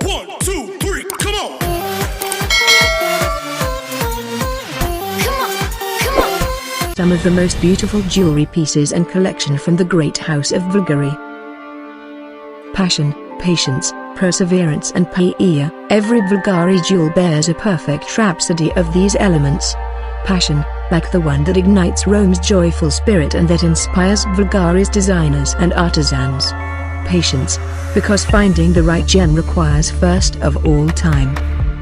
1, 2, 3, come on! Some of the most beautiful jewelry pieces and collection from the great house of Bvlgari. Passion, patience, perseverance and paella. Every Bvlgari jewel bears a perfect rhapsody of these elements. Passion, like the one that ignites Rome's joyful spirit and that inspires Bvlgari's designers and artisans. Patience, because finding the right gem requires first of all time.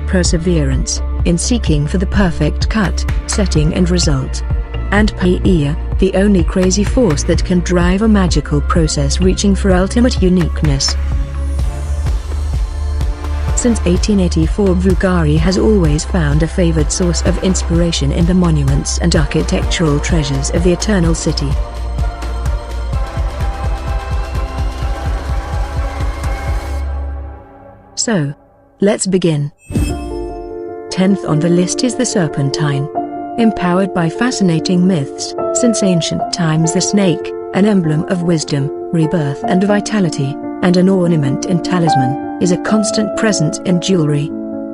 Perseverance, in seeking for the perfect cut, setting and result. And paella, the only crazy force that can drive a magical process reaching for ultimate uniqueness. Since 1884, Bvlgari has always found a favored source of inspiration in the monuments and architectural treasures of the Eternal City. So, let's begin. 10th on the list is the serpentine. Empowered by fascinating myths, since ancient times the snake, an emblem of wisdom, rebirth and vitality, and an ornament and talisman, is a constant presence in jewelry.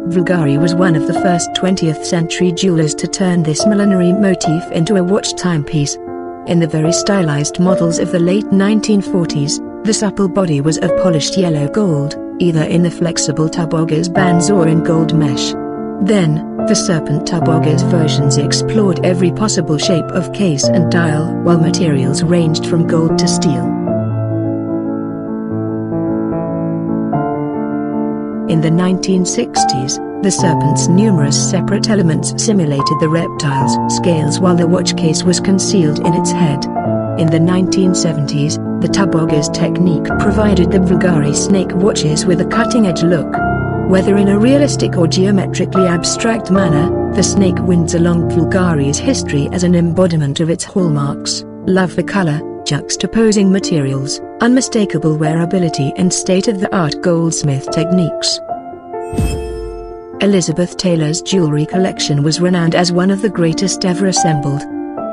Bvlgari was one of the first 20th century jewelers to turn this millenary motif into a watch timepiece. In the very stylized models of the late 1940s, the supple body was of polished yellow gold, either in the flexible tubogars bands or in gold mesh. Then, the serpent tubogars versions explored every possible shape of case and dial, while materials ranged from gold to steel. In the 1960s, the serpent's numerous separate elements simulated the reptile's scales while the watch case was concealed in its head. In the 1970s, the tubogars technique provided the Bvlgari snake watches with a cutting-edge look. Whether in a realistic or geometrically abstract manner, the snake wins along Bvlgari's history as an embodiment of its hallmarks: love for color, juxtaposing materials, unmistakable wearability and state-of-the-art goldsmith techniques. Elizabeth Taylor's jewelry collection was renowned as one of the greatest ever assembled.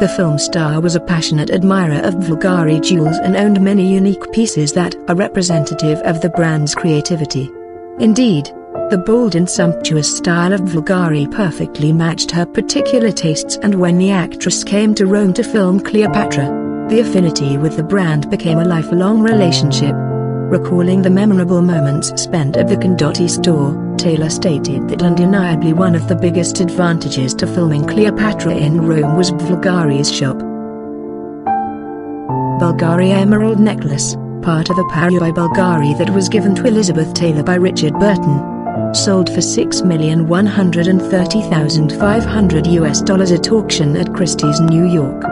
The film star was a passionate admirer of Bvlgari jewels and owned many unique pieces that are representative of the brand's creativity. Indeed, the bold and sumptuous style of Bvlgari perfectly matched her particular tastes, and when the actress came to Rome to film Cleopatra, the affinity with the brand became a lifelong relationship. Recalling the memorable moments spent at the Condotti store, Taylor stated that undeniably one of the biggest advantages to filming Cleopatra in Rome was Bvlgari's shop. Bvlgari Emerald Necklace, part of a Paris by Bvlgari that was given to Elizabeth Taylor by Richard Burton. Sold for $6,130,500 at auction at Christie's, New York.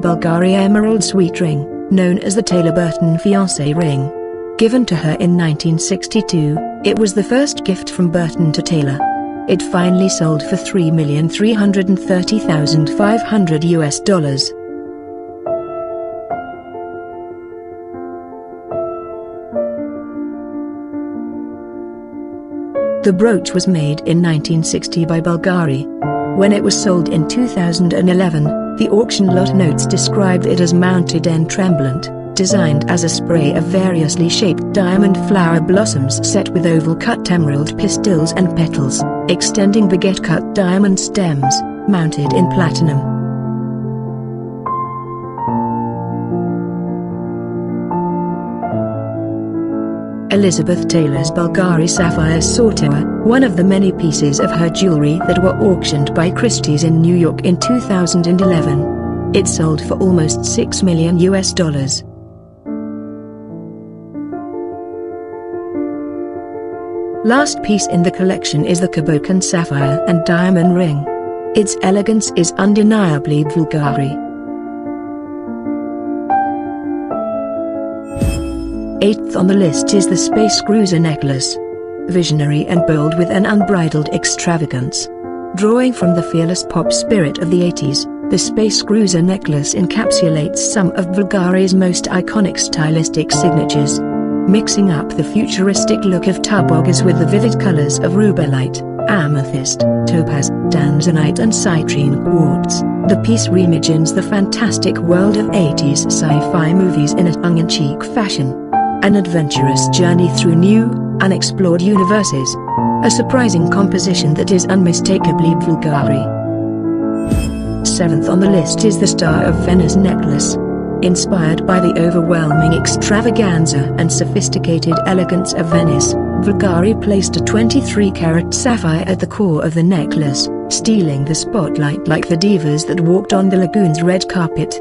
Bvlgari Emerald Sweet Ring, known as the Taylor Burton Fiancé Ring. Given to her in 1962, it was the first gift from Burton to Taylor. It finally sold for $3,330,500. The brooch was made in 1960 by Bvlgari. When it was sold in 2011, the auction lot notes described it as mounted en tremblant, designed as a spray of variously shaped diamond flower blossoms set with oval-cut emerald pistils and petals, extending baguette-cut diamond stems, mounted in platinum. Elizabeth Taylor's Bvlgari Sapphire Sautour, one of the many pieces of her jewelry that were auctioned by Christie's in New York in 2011. It sold for almost $6 million. Last piece in the collection is the Cabocan Sapphire and Diamond Ring. Its elegance is undeniably Bvlgari. 8th on the list is the Space Cruiser Necklace. Visionary and bold with an unbridled extravagance. Drawing from the fearless pop spirit of the 80s, the Space Cruiser Necklace encapsulates some of Bvlgari's most iconic stylistic signatures. Mixing up the futuristic look of tubogars with the vivid colors of rubellite, amethyst, topaz, tanzanite and citrine quartz. The piece reimagines the fantastic world of 80s sci-fi movies in a tongue-in-cheek fashion. An adventurous journey through new, unexplored universes. A surprising composition that is unmistakably Bvlgari. 7th on the list is the Star of Venice necklace. Inspired by the overwhelming extravaganza and sophisticated elegance of Venice, Bvlgari placed a 23-carat sapphire at the core of the necklace, stealing the spotlight like the divas that walked on the lagoon's red carpet.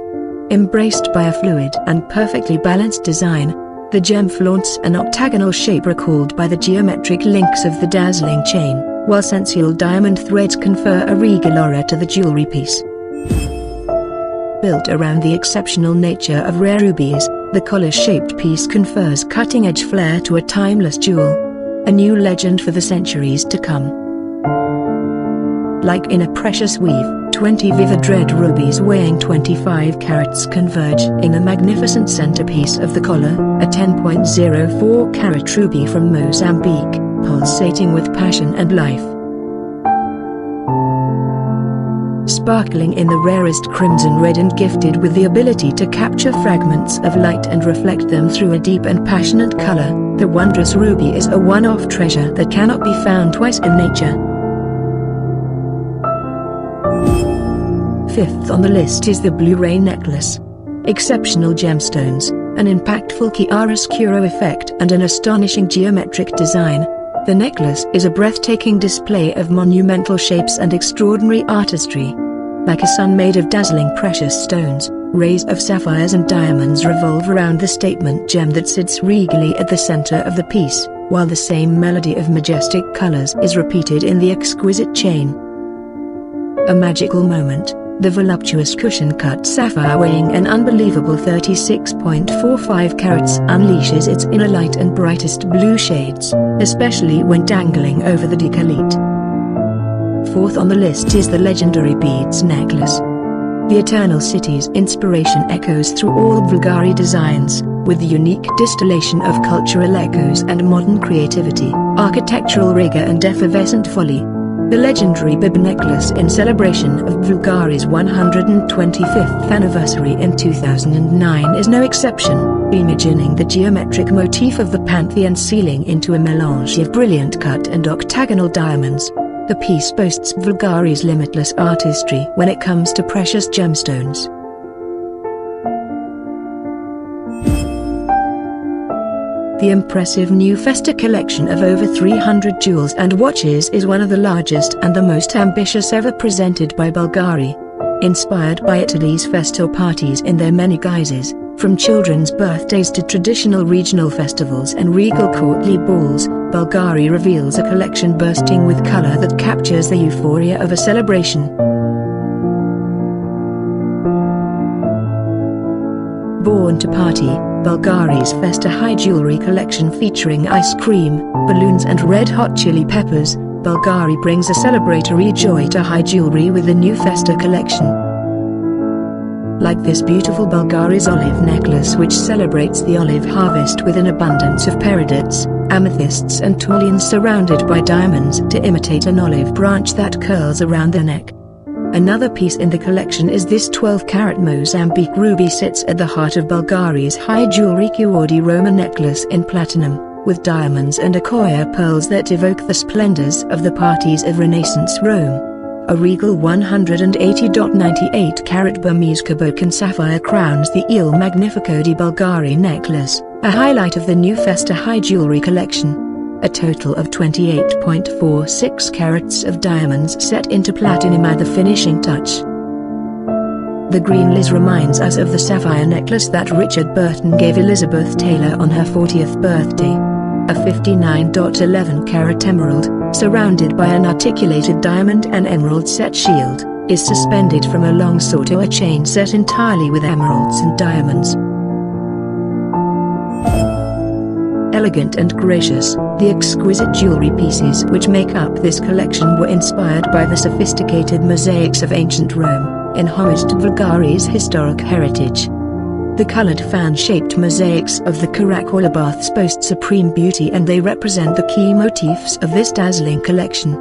Embraced by a fluid and perfectly balanced design, the gem flaunts an octagonal shape recalled by the geometric links of the dazzling chain, while sensual diamond threads confer a regal aura to the jewelry piece. Built around the exceptional nature of rare rubies, the collar-shaped piece confers cutting-edge flair to a timeless jewel. A new legend for the centuries to come. Like in a precious weave, 20 vivid red rubies weighing 25 carats converge in the magnificent centerpiece of the collar, a 10.04-carat ruby from Mozambique, pulsating with passion and life. Sparkling in the rarest crimson red and gifted with the ability to capture fragments of light and reflect them through a deep and passionate color, the wondrous ruby is a one-off treasure that cannot be found twice in nature. 5th on the list is the Blu-ray necklace. Exceptional gemstones, an impactful chiaroscuro effect and an astonishing geometric design. The necklace is a breathtaking display of monumental shapes and extraordinary artistry. Like a sun made of dazzling precious stones, rays of sapphires and diamonds revolve around the statement gem that sits regally at the center of the piece, while the same melody of majestic colors is repeated in the exquisite chain. A magical moment. The voluptuous cushion-cut sapphire weighing an unbelievable 36.45 carats unleashes its inner light and brightest blue shades, especially when dangling over the décolleté. 4th on the list is the legendary beads necklace. The Eternal City's inspiration echoes through all Bvlgari designs, with the unique distillation of cultural echoes and modern creativity, architectural rigor and effervescent folly. The legendary bib necklace in celebration of Bvlgari's 125th anniversary in 2009 is no exception, reimagining the geometric motif of the Pantheon ceiling into a melange of brilliant cut and octagonal diamonds. The piece boasts Bvlgari's limitless artistry when it comes to precious gemstones. The impressive new Festa collection of over 300 jewels and watches is one of the largest and the most ambitious ever presented by Bvlgari. Inspired by Italy's Festa parties in their many guises, from children's birthdays to traditional regional festivals and regal courtly balls, Bvlgari reveals a collection bursting with color that captures the euphoria of a celebration. Born to party, Bvlgari's Festa High Jewelry collection featuring ice cream, balloons and red-hot chili peppers, Bvlgari brings a celebratory joy to high jewelry with the new Festa collection. Like this beautiful Bvlgari's olive necklace which celebrates the olive harvest with an abundance of peridots, amethysts and tourmalines surrounded by diamonds to imitate an olive branch that curls around the neck. Another piece in the collection is this 12-carat Mozambique ruby sits at the heart of Bvlgari's high jewelry Cuore di Roma necklace in platinum, with diamonds and Accoya pearls that evoke the splendors of the parties of Renaissance Rome. A regal 180.98-carat Burmese Cabocan sapphire crowns the Il Magnifico di Bvlgari necklace, a highlight of the new Festa High Jewelry collection. A total of 28.46 carats of diamonds set into platinum add the finishing touch. The green Liz reminds us of the sapphire necklace that Richard Burton gave Elizabeth Taylor on her 40th birthday. A 59.11-carat emerald, surrounded by an articulated diamond and emerald set shield, is suspended from a long sought-after chain set entirely with emeralds and diamonds. Elegant and gracious, the exquisite jewelry pieces which make up this collection were inspired by the sophisticated mosaics of ancient Rome, in homage to Bvlgari's historic heritage. The colored fan-shaped mosaics of the Caracola baths boast supreme beauty and they represent the key motifs of this dazzling collection.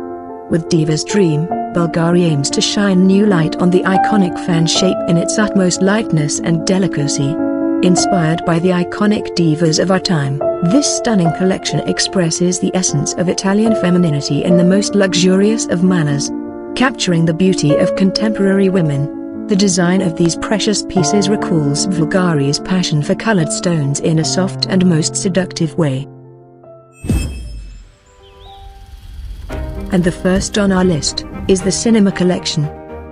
With Diva's Dream, Bvlgari aims to shine new light on the iconic fan shape in its utmost lightness and delicacy. Inspired by the iconic divas of our time, this stunning collection expresses the essence of Italian femininity in the most luxurious of manners. Capturing the beauty of contemporary women, the design of these precious pieces recalls Bvlgari's passion for colored stones in a soft and most seductive way. And the first on our list is the cinema collection.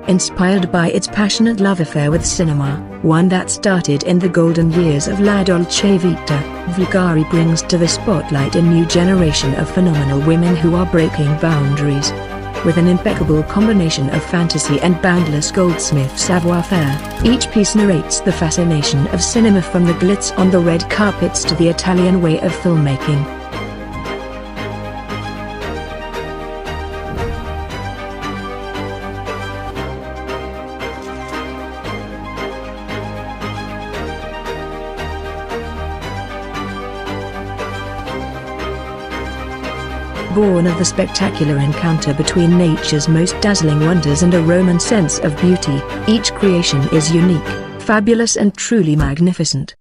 Inspired by its passionate love affair with cinema, one that started in the golden years of La Dolce Vita, Bvlgari brings to the spotlight a new generation of phenomenal women who are breaking boundaries. With an impeccable combination of fantasy and boundless goldsmith savoir-faire, each piece narrates the fascination of cinema, from the glitz on the red carpets to the Italian way of filmmaking. Born of the spectacular encounter between nature's most dazzling wonders and a Roman sense of beauty, each creation is unique, fabulous and truly magnificent.